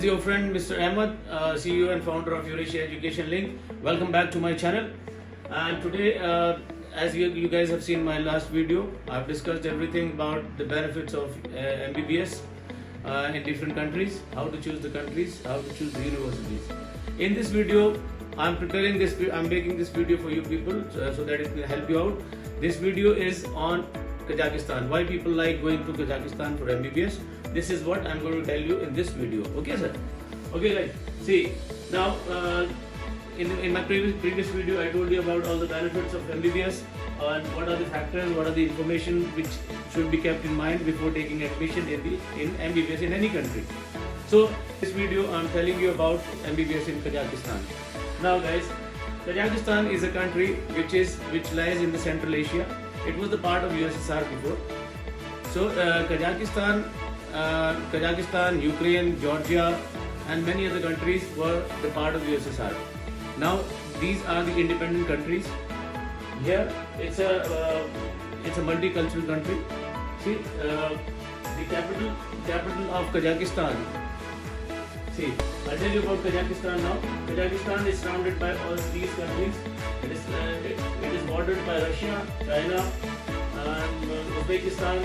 is your friend Mr. Ahmed, CEO and founder of Eurasia Education Link. Welcome back to my channel. And today, as you guys have seen my last video, I've discussed everything about the benefits of MBBS in different countries, how to choose the countries, how to choose the universities. In this video, I'm making this video for you people so that it will help you out. This video is on Kazakhstan. Why people like going to Kazakhstan for MBBS? This is what I'm going to tell you in this video. Okay, sir? Okay, guys. See, now in my previous video, I told you about all the benefits of MBBS and what are the factors, what are the information which should be kept in mind before taking admission in MBBS in any country. So, this video I'm telling you about MBBS in Kazakhstan. Now, guys, Kazakhstan is a country which lies in the Central Asia. It was the part of USSR before. So Kazakhstan, Ukraine, Georgia, and many other countries were the part of USSR. Now these are the independent countries. Here it's a multicultural country. See the capital of Kazakhstan. See, I'll tell you about Kazakhstan now. Kazakhstan is surrounded by all these countries. It is bordered by Russia, China, and Uzbekistan,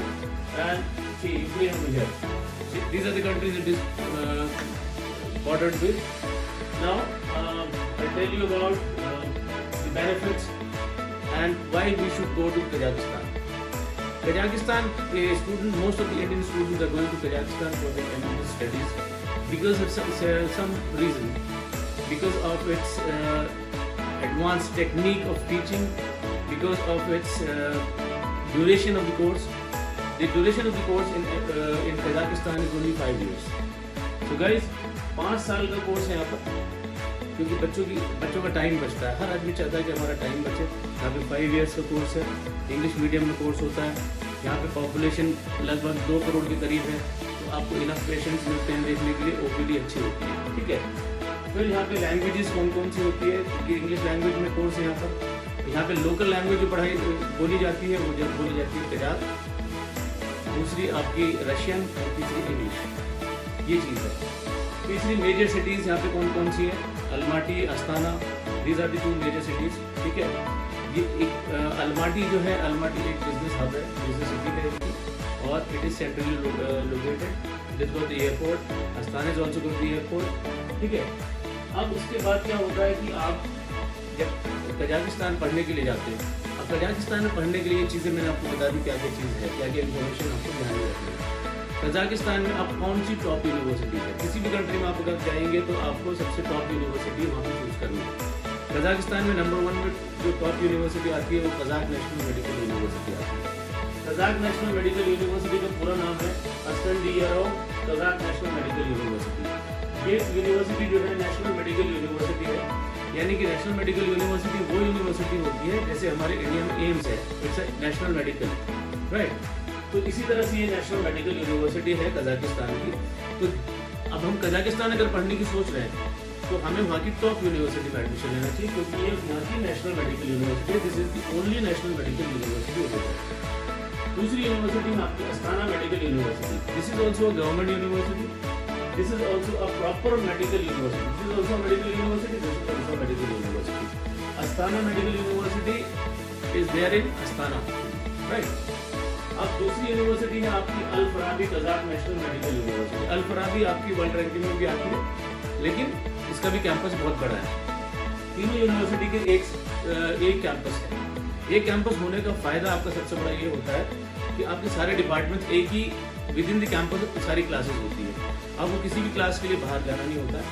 and see, Ukraine over here. See, these are the countries it is bordered with. Now, I'll tell you about the benefits and why we should go to Kazakhstan. Kazakhstan, most of the Indian students are going to Kazakhstan for their MBBS studies because of some reason, because of its advanced technique of teaching, because of its duration of the course. The duration of the course in Kazakhstan is only 5 years. So guys, 5 साल का course है यहाँ पर, क्योंकि बच्चों का time बचता है. हर आदमी चाहता है कि हमारा टाइम बचे. यहाँ पे 5 इयर्स का कोर्स है. इंग्लिश मीडियम में कोर्स होता है. यहाँ पे पॉपुलेशन लगभग 2 करोड़ के करीब है. तो आपको इनफ पेशेंट्स मिलते हैं देखने के लिए. ओपीडी अच्छी होती है. ठीक है. फिर यहाँ पे लैंग्वेजेस कौन सी होती है, क्योंकि इंग्लिश लैंग्वेज में कोर्स है यहाँ पर. यहाँ पे लोकल लैंग्वेज जो पढ़ाई बोली जाती है वो जब बोली जाती है कजाक, दूसरी आपकी रशियन और तीसरी इंग्लिश. ये चीज़ है. तीसरी मेजर सिटीज़ यहाँ पे कौन सी है? Almaty, Astana. These are the 2 major cities. ठीक है. ये एक अलमाटी जो है, अलमाटी एक बिजनेस हब है, बिजनेस सिटी है इसकी, और it is centrally located. It is got the airport. Astana is also got the airport. ठीक है. अब उसके बाद क्या होता है कि आप जब कजाकिस्तान पढ़ने के लिए जाते हैं, अब कजाकिस्तान में पढ़ने के लिए ये चीज़ें मैंने आपको बता दी क्या क्या चीज़ है, क्या क्या इन्फॉर्मेशन आपको ध्यान में रखनी है. कजाकिस्तान में आप कौन सी टॉप यूनिवर्सिटी है, किसी भी कंट्री में आप अगर जाएंगे तो आपको सबसे टॉप यूनिवर्सिटी वहाँ पर चूज़ करनी है. कजाकिस्तान में नंबर 1 में जो टॉप यूनिवर्सिटी आती है वो कजाक नेशनल मेडिकल यूनिवर्सिटी आती है. कजाक नेशनल मेडिकल यूनिवर्सिटी का पूरा नाम है अस्कंदीयारोव कजाक नेशनल मेडिकल यूनिवर्सिटी. ये यूनिवर्सिटी जो है नेशनल मेडिकल यूनिवर्सिटी है. यानी कि नेशनल मेडिकल यूनिवर्सिटी वो यूनिवर्सिटी होती है जैसे हमारे इंडिया में एम्स है. It's a national medical, right. तो इसी तरह से ये नेशनल मेडिकल यूनिवर्सिटी है कजाकिस्तान की. तो अब हम कजाकिस्तान अगर पढ़ने की सोच रहे हैं तो हमें वहाँ की टॉप यूनिवर्सिटी में एडमिशन लेना चाहिए, क्योंकि ये वहाँ की नेशनल मेडिकल यूनिवर्सिटी है. This is the only national Medical university होती है. दूसरी यूनिवर्सिटी में आपकी Astana medical university. This is also government university. This is also a proper medical university. This is also a medical university. This is also a medical university. Astana Medical University is there in Astana, right? अब दूसरी university है आपकी Al Farabi Kazakh National Medical University. Al Farabi आपकी world ranking में भी आती है, लेकिन इसका भी कैंपस बहुत बड़ा है. तीनों यूनिवर्सिटी के एक कैंपस है. एक कैंपस होने का फायदा आपका सबसे बड़ा ये होता है कि आपके सारे डिपार्टमेंट्स एक ही विद इन द कैंपस सारी क्लासेस होती है. आपको किसी भी क्लास के लिए बाहर जाना नहीं होता है.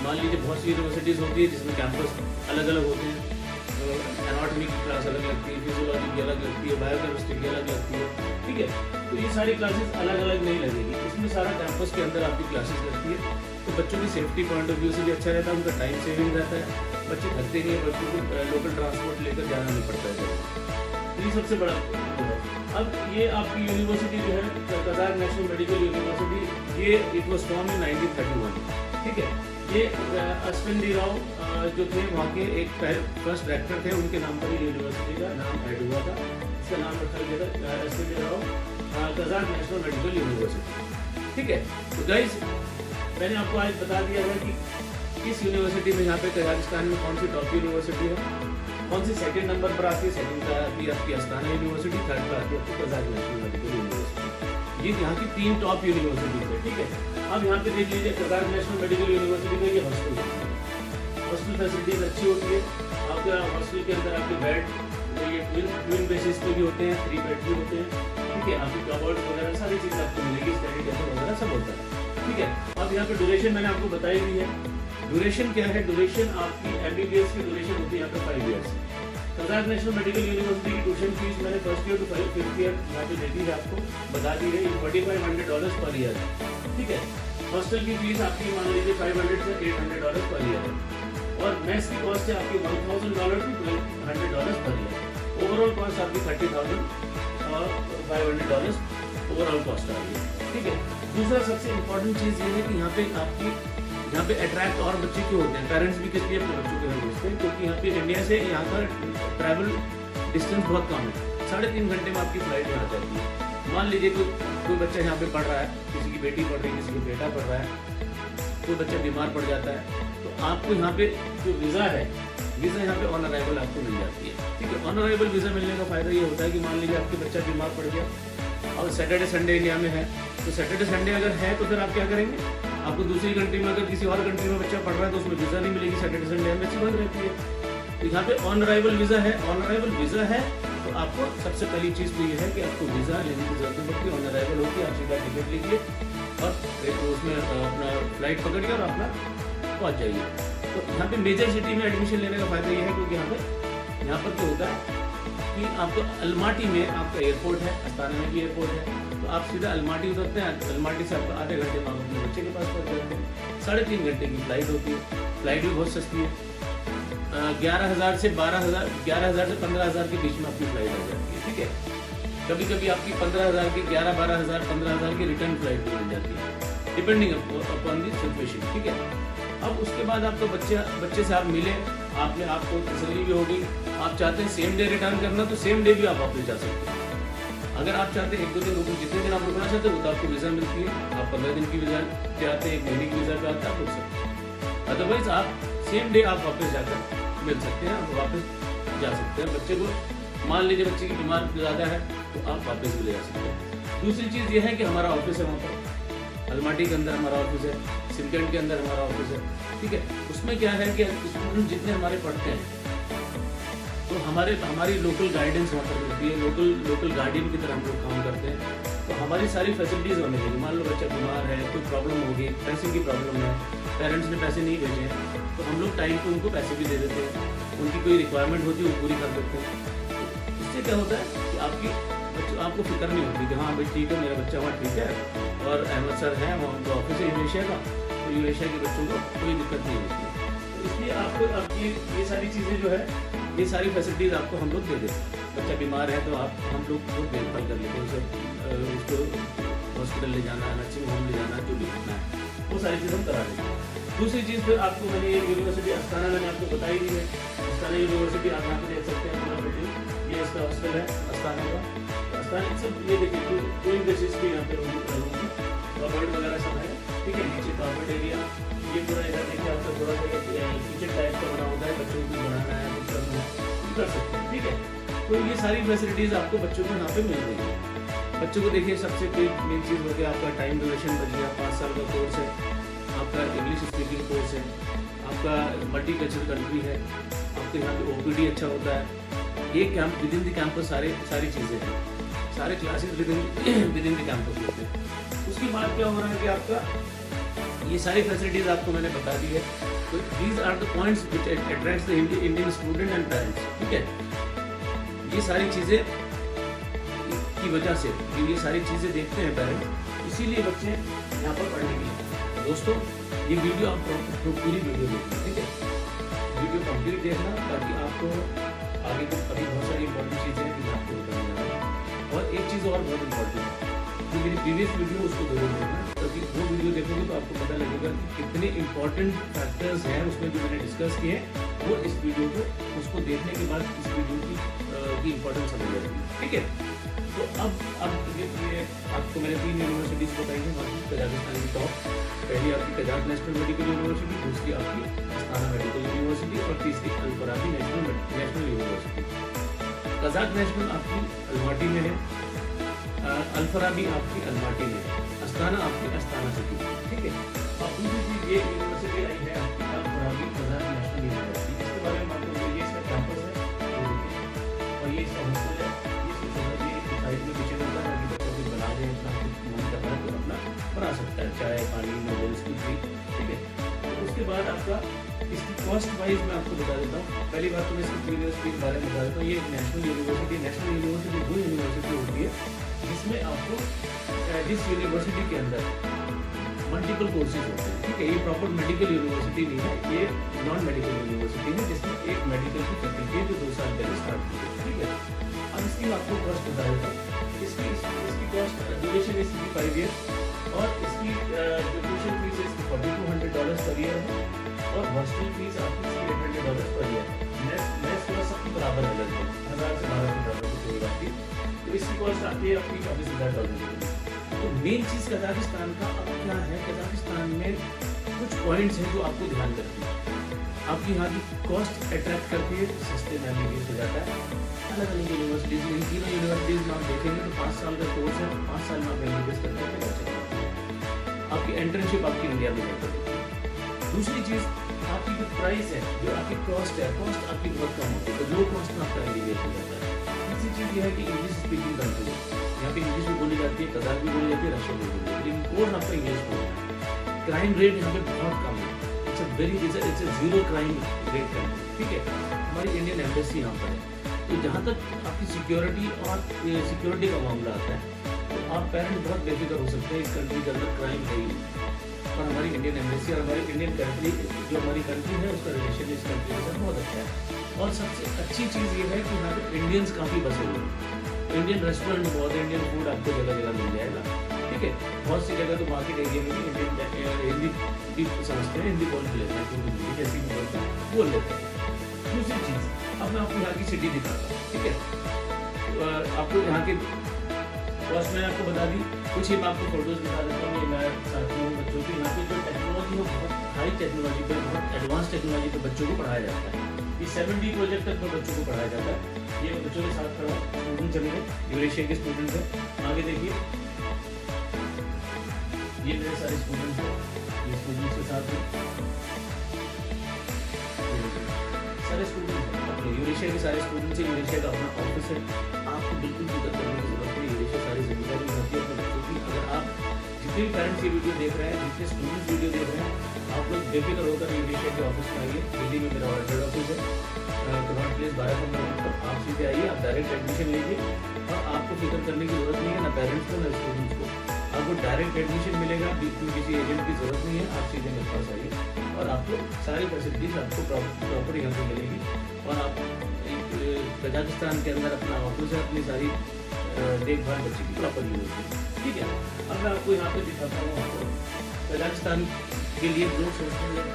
मान लीजिए बहुत सी यूनिवर्सिटीज़ होती है जिसमें कैंपस अलग अलग होते हैं. एनाटॉमी की क्लास अलग लगती है, फिजियोलॉजी की अलग लगती है, बायोकेमिस्ट्री की अलग लगती है. ठीक है. तो ये सारी क्लासेस अलग अलग नहीं लगेगी. इसमें सारा कैंपस के अंदर आपकी क्लासेस लगती है. तो बच्चों की सेफ्टी पॉइंट ऑफ व्यू से भी अच्छा रहता है, उनका टाइम सेविंग रहता है. बच्चे थकते नहीं है, बच्चों को लोकल ट्रांसपोर्ट लेकर जाना नहीं पड़ता है. ये सबसे बड़ा है. अब ये आपकी यूनिवर्सिटी जो है कजाक नेशनल मेडिकल यूनिवर्सिटी, ये इट वॉज फॉर्म इन 1931. ठीक है. ये अस्कंदीराव जो थे वहाँ के एक फर्स्ट रेक्टर थे, उनके नाम पर यूनिवर्सिटी का नाम ऐड हुआ था. इसका नाम रखा गया था अस्कंदीराव कजाक नेशनल मेडिकल यूनिवर्सिटी. ठीक है. तो गाइज मैंने आपको आज बता दिया है कि किस यूनिवर्सिटी में, यहाँ पे कजाकिस्तान में कौन सी टॉप यूनिवर्सिटी है, कौन सी सेकंड नंबर पर आती है। सेकंड पर आती है आपकी अस्ताना यूनिवर्सिटी, थर्ड पर आती है आपकी कजाक नेशनल मेडिकल यूनिवर्सिटी। ये यहाँ की 3 टॉप यूनिवर्सिटी है, ठीक है। अब यहाँ पे देख लीजिए कजाक नेशनल मेडिकल यूनिवर्सिटी का ये हॉस्टल है। हॉस्टल फैसिलिटीज अच्छी होती है। आपका हॉस्टल के अंदर आपके बेड ये ट्विन बेसिस पे भी होते हैं, 3 बेड भी होते हैं, ठीक है। आपकी कबर्ड वगैरह सारी चीज़ें आपको मिलेगी, स्टडी टेबल वगैरह सब होता है, ठीक है। अब यहाँ पे ड्यूरेशन मैंने आपको बताई दी है। ड्यूरेशन क्या है? ड्यूरेशन आपकी MBBS की ड्यूरेशन होती है यहाँ पे 5 years. Kazakh National Medical University की ट्यूशन फीस मैंने first year to 5th year यहाँ पे देखी है, आपको बता दी है। $4,500 पर ईयर, ठीक है। हॉस्टल की फीस आपकी मान लीजिए $500 से $800 पर ईयर है। और मेस की कॉस्ट है आपकी $1,000 to $1,200 per year. Overall cost आपकी $30,500 ओवरऑल कॉस्ट आ रही है, ठीक है। दूसरा सबसे इम्पोर्टेंट चीज़ ये है कि यहाँ पे अट्रैक्ट और बच्चे क्यों होते हैं, पेरेंट्स भी किस लिए अपने बच्चों को भेजते हैं, क्योंकि यहाँ पे इंडिया से यहाँ का ट्रैवल डिस्टेंस बहुत कम है। 3.5 घंटे में आपकी फ्लाइट यहाँ जाती है। मान लीजिए कोई बच्चा यहाँ पे पढ़ रहा है, किसी की बेटी पढ़ रही है, किसी का बेटा पढ़ रहा है, कोई बच्चा बीमार पड़ जाता है, तो आपको यहाँ पे जो वीज़ा है, वीज़ा यहाँ पे ऑन अराइवल आपको मिल जाती है, ठीक है। ऑन अराइवल वीज़ा मिलने का फ़ायदा ये होता है कि मान लीजिए आपके बच्चा बीमार पड़ गया और सैटरडे संडे इंडिया में है, तो सैटरडे संडे अगर है तो फिर आप क्या करेंगे? आपको दूसरी कंट्री में, अगर किसी और कंट्री में बच्चा पढ़ रहा है तो उसमें वीज़ा नहीं मिलेगी, सैटरडे संडे एम्बेसी बंद रहती है। तो यहाँ पे ऑन अराइवल वीज़ा है। ऑन अराइवल वीज़ा है तो आपको सबसे पहली चीज़ तो ये है कि आपको वीज़ा लेने की जरूरत नहीं पड़ती। ऑन अराइवल होती है, आप सीधा टिकट लीजिए और उसमें अपना फ्लाइट पकड़िए और अपना पहुँच जाइए। तो यहाँ पे मेजर सिटी में एडमिशन लेने का फ़ायदा ये है क्योंकि यहाँ पर क्या होता है कि आपको अलमाटी में आपका एयरपोर्ट है, अस्ताना में भी एयरपोर्ट है, तो आप सीधा अलमाटी उतरते हैं। अलमाटी से आपको आधे घंटे में आप अपने बच्चे के पास पहुँच जाते हैं। 3.5 घंटे की फ्लाइट होती है। फ्लाइट भी बहुत सस्ती है, 11,000 से 15,000 के बीच में आपकी फ्लाइट आ जाती है, ठीक है। कभी कभी आपकी 15,000 की, 12,000 15,000 की रिटर्न फ्लाइट भी मिल जाती है, डिपेंडिंग अपॉन दी सिचुएशन, ठीक है। अब उसके बाद आपको बच्चे से आप मिले, आपको तसल्ली भी होगी। आप चाहते हैं सेम डे रिटर्न करना तो सेम डे भी आप वापस जा सकते हैं। अगर आप चाहते हैं 1-2 दिन रुकना, जितने दिन आप रुकना चाहते हैं वो तो आपको वीज़ा मिलती है। आप 15 दिन की वीज़ा चाहते हैं, 1 महीने की वीज़ा पे आते हैं, आप रुक सकते हैं। अदरवाइज आप सेम डे आप वापस जाकर मिल सकते हैं, आप वापस जा सकते हैं। बच्चे को मान लीजिए बच्चे की बीमार ज़्यादा है तो आप वापस भी ले जा सकते हैं। दूसरी चीज़ ये है कि हमारा ऑफिस है वहाँ पर, अलमाटी के अंदर हमारा ऑफिस है, सिमटेंट के अंदर हमारा ऑफिस है, ठीक है। उसमें क्या है कि स्टूडेंट जितने हमारे पढ़ते हैं तो हमारी लोकल गाइडेंस वहाँ पर मिलती है, लोकल गार्डियन की तरह हम लोग काम करते हैं। तो हमारी सारी फैसिलिटीज़ वहाँ मिलेगी। मान लो बच्चा बीमार है, कोई प्रॉब्लम होगी, पैसे की प्रॉब्लम है, पेरेंट्स ने पैसे नहीं भेजे हैं, तो हम लोग टाइम पे उनको पैसे भी दे देते हैं। उनकी कोई रिक्वायरमेंट होती है वो पूरी कर देते हैं। इससे क्या होता है कि आपको फिक्र नहीं होती कि हाँ भाई ठीक है, मेरा बच्चा वहाँ ठीक है और अहमद सर हैं, वहाँ उनका ऑफिस है यूरेशिया का, तो यूरेशिया के बच्चों को कोई दिक्कत नहीं होती है। तो इसलिए आपको अब ये सारी चीज़ें जो है, ये सारी फैसिलिटीज़ आपको हम लोग दे देते हैं। बच्चा बीमार है तो हम लोग बहुत देखभाल कर लेते हैं, उसको हॉस्पिटल ले जाना, नर्सिंग होम ले जाना, जो भी करना है वो सारी चीज़ हम करा देते हैं। दूसरी चीज़ फिर आपको मैंने यूनिवर्सिटी अस्ताना मैंने आपको बताई दी है। अस्ताना यूनिवर्सिटी आप यहाँ पे देख सकते हैं पूरा बिल्डिंग, ये इसका हॉस्टल है अस्ताना का। अस्ताना सब ये देखिए ट्विन बेसिस पे यहाँ पे कबर्ड वगैरह सब है, ठीक है। नीचे कार्पेट एरिया, ये पूरा इधर देखिए आपका थोड़ा सा किचन टाइप का बना होता है, बच्चों को बनाना है कुछ करना है कर सकते हैं, ठीक है। तो ये सारी फैसिलिटीज़ आपको बच्चों को यहाँ पे मिल रही है। बच्चों को देखिए सबसे मेन चीज़ हो गया आपका टाइम ड्यूरेशन बच गया, 5 साल का कोर्स है आपका, इंग्लिश स्पीकिंग कोर्स है आपका, मल्टीकल्चरल कंट्री है आपके, यहाँ पे OPD अच्छा होता है। ये camp with in the campus सारी चीज़ें हैं, सारे classes with in the campus होते हैं। उसके बाद क्या हो रहा है कि आपका ये सारी फैसिलिटीज़ आपको मैंने बता दी है। तो these are the points which attracts the Indian student and parents, ठीक है। ये सारी चीज़ें की वजह से ये सारी चीज़ें देखते हैं पेरेंट्स, इसीलिए बच्चे यहाँ पर पढ़ने के लिए। दोस्तों ये वीडियो आप पूरी वीडियो देखना, ठीक है, वीडियो कंप्लीट देखना ताकि आपको आगे तो अभी बहुत सारी इंपॉर्टेंट चीज़ें हैं जो आपको बताने जा रहा है। और एक चीज़ और बहुत इंपॉर्टेंट है कि मेरी प्रीवियस वीडियो उसको जरूर देखना, क्योंकि वो वीडियो देखोगे तो आपको पता लगेगा कि कितने इंपॉर्टेंट फैक्टर्स हैं उसमें जो मैंने डिस्कस किए हैं, वो इस वीडियो को उसको देखने के बाद इस वीडियो की इंपॉर्टेंस समझ जाती है, ठीक है। तो अब ये आपको मैंने 3 यूनिवर्सिटीज़ बताई हैं बाकी कजाकिस्तान की टॉप। पहली आपकी कजाक नेशनल मेडिकल यूनिवर्सिटी, दूसरी आपकी अस्ताना मेडिकल यूनिवर्सिटी और तीसरी Al Farabi National University. Kazakh National आपकी अलमाटी में है, अल फराबी आपकी अलमाटी में, अस्ताना आपकी अस्ताना सिटी, ठीक है। अब दूसरी चीज़ ये यूनिवर्सिटी आई है आपकी Al Farabi Kazakh national university, इसके बारे में आपको ये इसका कैंपस है और ये इसका हॉस्टल है, ये साइड में पीछे रहता है ताकि बच्चों को बना दें, अपना मन करता है तो अपना बना सकता है, चाय पानी नूडल्स कुछ भी, ठीक है। तो उसके बाद आपका इसकी कॉस्ट वाइज मैं आपको बता देता हूँ। पहली बात तो मैं इसकी यूनिवर्सिटी के बारे में बता देता हूँ। ये एक नेशनल यूनिवर्सिटी वो यूनिवर्सिटी होती है जिसमें आपको जिस यूनिवर्सिटी के अंदर मल्टीपल कोर्सेज होते हैं, ठीक है। ये प्रॉपर मेडिकल यूनिवर्सिटी नहीं है, ये नॉन मेडिकल यूनिवर्सिटी है जिसमें एक मेडिकल की फैकल्टी है जो 2 साल पहले स्टार्ट हुई है, ठीक है। अब इसकी आपको कॉस्ट बता देता हूँ। इसकी कॉस्ट ड्यूरेशन इसकी 5 ईयर्स और इसकी जो ट्यूशन फीस है इसकी $4200 पर ईयर है और हॉस्टल फीस आपकी $800 पर ईयर है। मैथ्स थोड़ा सबकी बराबर है, लगभग 1000 से 1200 की कोई बात नहीं। तो इसकी कॉस्ट आती है आपकी $24,000। तो मेन चीज़ कजाकिस्तान का अब क्या है, कजाकिस्तान में कुछ पॉइंट्स हैं जो आपको ध्यान रखना है। आपकी यहाँ की कॉस्ट अट्रैक्ट करके सस्ते में एमबीबीएस हो जाता है। अलग अलग यूनिवर्सिटीज़ में, तीनों यूनिवर्सिटीज़ में आप देखेंगे तो 5 साल का कोर्स है, 5 साल में आप एमबीबीएस करते हैं। आपकी एंट्रेंशिप आपकी इंडिया में होती है। दूसरी चीज़ आपकी जो प्राइस है, जो आपकी कॉस्ट है, कॉस्ट आपकी बहुत कम होती है, तो लो कॉस्ट में आपका एमबीबीएस हो जाता है। तीसरी चीज़ यह है कि इंग्लिश स्पीकिंग कंट्री है, यहाँ पे इंग्लिश भी बोली जाती है, कजाक भी बोली जाती है, रशियन भी बोली जाती है, लेकिन कोर्स आपका इंग्लिश में होता है। क्राइम रेट यहाँ पे बहुत कम है, it's a zero crime rate country, ठीक है। हमारी इंडियन एम्बेसी यहाँ पर है, तो जहाँ तक आपकी सिक्योरिटी का मामला आता है तो आप पेरेंट्स बहुत बेफिक्र हो सकते हैं। इस कंट्री के अंदर क्राइम है ही, और हमारी इंडियन एम्बेसी और हमारी इंडियन कंट्री जो हमारी कंट्री है उसका रिलेशन इस कंट्री के साथ बहुत अच्छा है। और सबसे अच्छी चीज़ ये है कि यहाँ पे इंडियंस काफ़ी बसे हुए हैं। इंडियन रेस्टोरेंट बहुत है, इंडियन फूड आपको जगह जगह मिल जाएगा, ठीक है। बहुत सी जगह तो मार्केट एरिया में भी हिंदी भी समझते हैं, हिंदी बोल लेते हैं, तो जैसी भी बोलते हैं बोल लेते हैं। दूसरी चीज़ अब मैं आपको यहाँ की सिटी दिखाता हूँ, ठीक है। आपको यहाँ के कॉस्ट मैंने आपको बता दी, कुछ ही मैं आपको फोटोज़ दिखा देता हूँ। ये मैं साथियों बच्चों की यहाँ पे जो टेक्नोलॉजी है बहुत हाई टेक्नोलॉजी पर, बहुत एडवांस टेक्नोलॉजी पर बच्चों को पढ़ाया जाता है। ये 7D प्रोजेक्ट तक पर बच्चों को पढ़ाया जाता है। ये बच्चों के साथ खड़ा स्टूडेंट चले गए, यूरेशिया के स्टूडेंट हैं। आगे देखिए, ये मेरे सारे स्टूडेंट्स हैं, ये स्टूडेंट्स के साथ हैं, सारे स्टूडेंट्स हैं अपने यूरेशिया के सारे स्टूडेंट्स हैं। यूरेशिया का अपना ऑफिस है, आपको बिल्कुल फिक्र करने की जरूरत है। यूरेशिया सारी जिम्मेदारी होती है अपने बच्चों की। अगर आप जितने भी पेरेंट्स ये वीडियो देख रहे हैं, जितने स्टूडेंट्स वीडियो देख रहे हैं, आप लोग बेफिक्र होकर यूरेशिया के ऑफिस में आइए। दिल्ली में मेरा हेड ऑफिस है, कनॉट प्लेस 12 नंबर पर। आप सीधे आइए, आप डायरेक्ट एडमिशन लीजिए और आपको फिक्र करने की जरूरत नहीं है, ना पेरेंट्स को ना स्टूडेंट्स को। आपको डायरेक्ट एडमिशन मिलेगा, बीच में किसी एजेंट की जरूरत नहीं है। आप सीधे मेरे पास आइए और आपको सारी फैसिलिटीज आपको प्रॉपर यहाँ पर मिलेगी। और आप कजाकिस्तान के अंदर अपना ऑफिस है, अपनी सारी देखभाल बच्चे की प्रॉपर यूज होगी, ठीक है। अब मैं आपको यहाँ पे दिखाता हूँ। आपको कजाकिस्तान के लिए लोग सोचते हैं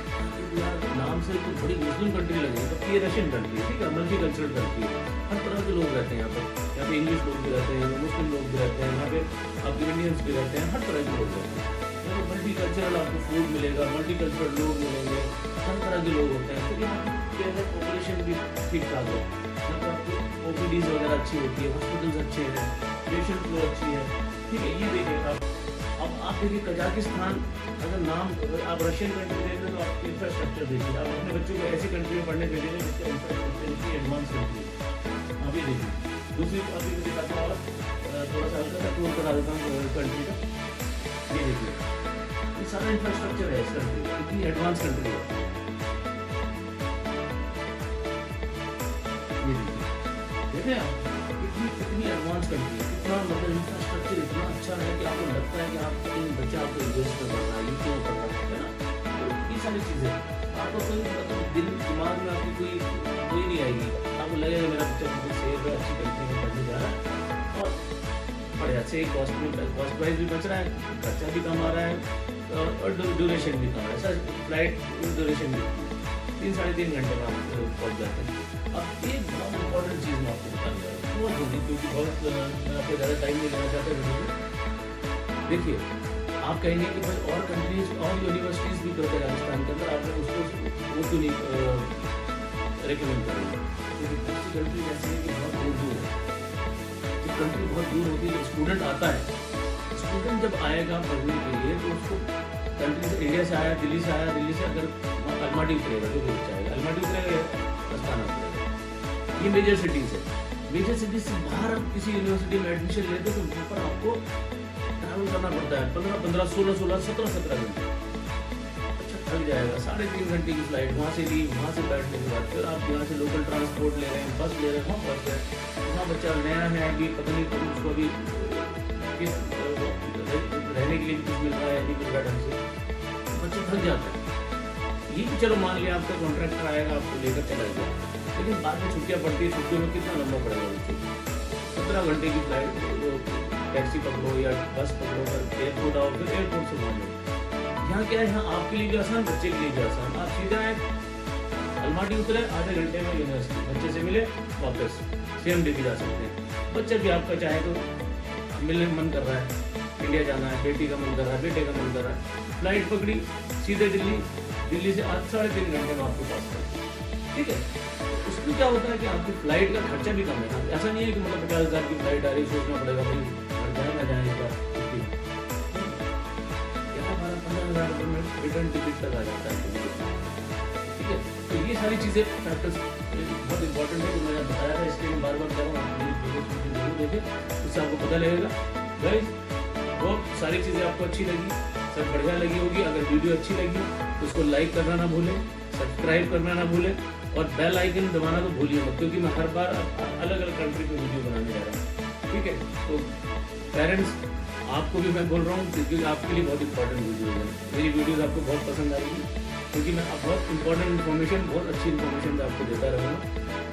नाम से तो बड़ी मुस्लिम कंट्री लगे, तो ये रशियन कंट्री है, ठीक है, मल्टी कल्चरल कंट्री है। हर तरह के लोग रहते हैं यहाँ पर। यहाँ पे इंग्लिश लोग भी रहते हैं, मुस्लिम लोग भी रहते हैं, यहाँ पे आपके इंडियंस भी रहते हैं, हर तरह के लोग रहते हैं। यहाँ पर मल्टी कल्चरल आपको फूड मिलेगा, मल्टी कल्चरल लोग मिलेंगे, हर तरह के लोग होते हैं। तो यहाँ क्या है, पॉपुलेशन भी ठीक ठाक है, यहाँ पर आपको OPDs वगैरह अच्छी होती है, हॉस्पिटल्स अच्छे हैं, पेशेंट फ्लो अच्छी है, ठीक है। ये देखिए आप, अब आप देखिए कजाकिस्तान, अगर नाम आप रशियन कंट्री देख रहे हैं तो आप इंफ्रास्ट्रक्चर देखिए। आप अपने बच्चों को ऐसी कंट्री में पढ़ने भेजेंगे जिसका इंफ्रास्ट्रक्चर इतनी एडवांस कंट्री है। अभी देखिए दूसरी अभी भी दिखाता हूँ, थोड़ा सा हल्का सा टूर करा देता हूँ कंट्री का। ये देखिए, ये सारा इंफ्रास्ट्रक्चर है इस कंट्री का, इतनी एडवांस कंट्री है। ये देखिए, देखें आप, इतनी एडवांस कंट्री है, इतना मतलब इंफ्रास्ट्रक्चर इतना अच्छा है कि आपको लगता है कि आप इन बच्चा आपको यूएस में पढ़ रहा है, यूके में पढ़ रहा है ना। तो ये सारी चीज़ें आपको कोई मतलब दिल दिमाग में आपकी कोई नहीं आएगी। आपको लगेगा मेरा बच्चा बिल्कुल सेफ है, अच्छी कंट्री में पढ़ने जा रहा है और बड़े अच्छे कॉस्ट प्राइस भी बच रहा है, खर्चा भी कम आ रहा है और ड्यूरेशन भी कम है। सर फ्लाइट ड्यूरेशन भी, 3-3.5 घंटे में आप पहुँच जाते हैं। अब एक बहुत इंपॉर्टेंट चीज़ मैं आपको बताने जा रहा हूँ, बहुत जल्दी, क्योंकि बहुत मैं आपको ज़्यादा टाइम नहीं लेना चाहता वीडियो में। देखिए, आप कहेंगे कि भाई और कंट्रीज और यूनिवर्सिटीज़ भी करते हैं राजस्थान के अंदर, आपने उसको वो क्यों नहीं रिकमेंड करेंगे? क्योंकि दूसरी कंट्री ऐसी है कि बहुत दूर है। जब कंट्री बहुत दूर होती है, जब स्टूडेंट आता है, स्टूडेंट जब आएगा पढ़ने के लिए तो उसको कंट्री से, इंडिया से आया, दिल्ली से अगर अलमाटी उतरेगा, जो भी चाहेगा अलमाटी उतरेगा या अस्थाना उतरेगा, ये मेजर सिटीज़ है। मेजर सिटीज से बाहर आप किसी यूनिवर्सिटी में एडमिशन लेते तो वहाँ पर आपको ट्रैवल करना पड़ता है 15, 16, 17 घंटे। अच्छा थक जाएगा, 3.5 घंटे की फ्लाइट, वहाँ से ली, वहाँ से बैठने के बाद फिर आप यहाँ से लोकल ट्रांसपोर्ट ले रहे हैं, बस ले रहे हैं, वहाँ पहुँच गए, वहाँ बच्चा नया है, अभी पता नहीं कभी उसको अभी किस रहने के लिए कुछ मिल रहा है नहीं मिल रहा ढंग से, बच्चा थक जाता है। ये कि चलो मान लिया आपका कॉन्ट्रैक्टर आएगा, आपको लेकर चला गया, लेकिन बाद में छुट्टियाँ पड़ती है, छुट्टियों में कितना लंबा पड़ेगा बच्चों को? 17 घंटे की फ्लाइट, टैक्सी पकड़ो या बस पकड़ो, कर एयरपोर्ट आओ, फिर एयरपोर्ट से वहाँ जाओ। यहाँ क्या है, यहाँ आपके लिए भी आसान, बच्चे के लिए भी आसान। आप सीधा आए, अलमाटी उतरे, आधे घंटे में यूनिवर्सिटी, बच्चे से मिले, वापस सेम डे भी जा सकते हैं। बच्चा भी आपका चाहे तो मिलने मन कर रहा है, इंडिया जाना है, बेटी का मन कर रहा है, बेटे का मन कर रहा है, फ्लाइट पकड़ी, सीधे दिल्ली से 3.5 घंटे में आपको पास कर, ठीक है। उसमें क्या होता है कि आपकी फ्लाइट का खर्चा भी कम है। ऐसा नहीं है कि मतलब 50,000 की फ्लाइट आ रही, सोचना पड़ेगा भाई जाए ना जाए इस बार, 11-12-15,000 रुपये में रिटर्न टिकट तक आ जाता है, ठीक है। तो ये सारी चीज़ें फैक्टर्स बहुत इंपॉर्टेंट है, जो मैंने बताया था, इसलिए मैं बार बार कह रहा हूँ, आप वीडियो जरूर देखें, उससे आपको पता लगेगा। गाइस, वो सारी चीज़ें आपको अच्छी लगी, सब बढ़िया लगी होगी। अगर वीडियो अच्छी लगी तो उसको लाइक करना ना भूलें, सब्सक्राइब करना ना भूलें, और बेल आइकन दबाना तो भूलिए मत, क्योंकि मैं हर बार अलग अलग कंट्री पे वीडियो बनाने जा रहा हूँ, ठीक है। तो पेरेंट्स, आपको भी मैं बोल रहा हूँ, क्योंकि आपके लिए बहुत इंपॉर्टेंट वीडियो है, मेरी वीडियोस आपको बहुत पसंद आएगी, क्योंकि मैं बहुत इंपॉर्टेंट इन्फॉर्मेशन, बहुत अच्छी इन्फॉर्मेशन आपको देता रहूँगा,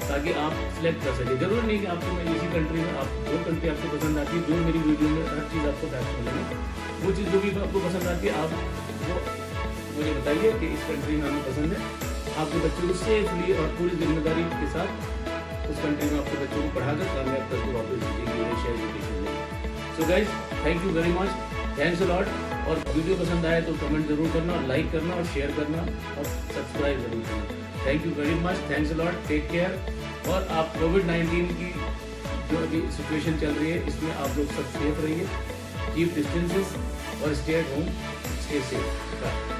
ताकि आप सिलेक्ट कर सकें। जरूर नहीं कि आपको मैं इसी कंट्री में, आप जो कंट्री आपको पसंद आती है, जो मेरी वीडियो में हर चीज़ आपको फैक्ट मिलेगी, वो चीज़ जो भी आपको पसंद आती है, आप वो मुझे बताइए कि इस कंट्री में हमें पसंद है। आपके बच्चों को सेफली और पूरी जिम्मेदारी के साथ उस कंट्री में आपके बच्चों को पढ़ाकर कामयाब करके वापस भेजेंगे, एशिया एजुकेशन में। So guys, thank you very much, thanks a lot. और वीडियो पसंद आए तो कमेंट जरूर करना, लाइक करना और शेयर करना और सब्सक्राइब जरूर करना। Thank you very much, thanks a lot, take care. और आप कोविड-19 की जो अभी सिचुएशन चल रही है, इसमें आप लोग सब सेफ रहिए, कीप डिस्टेंसेस और stay at home, stay safe.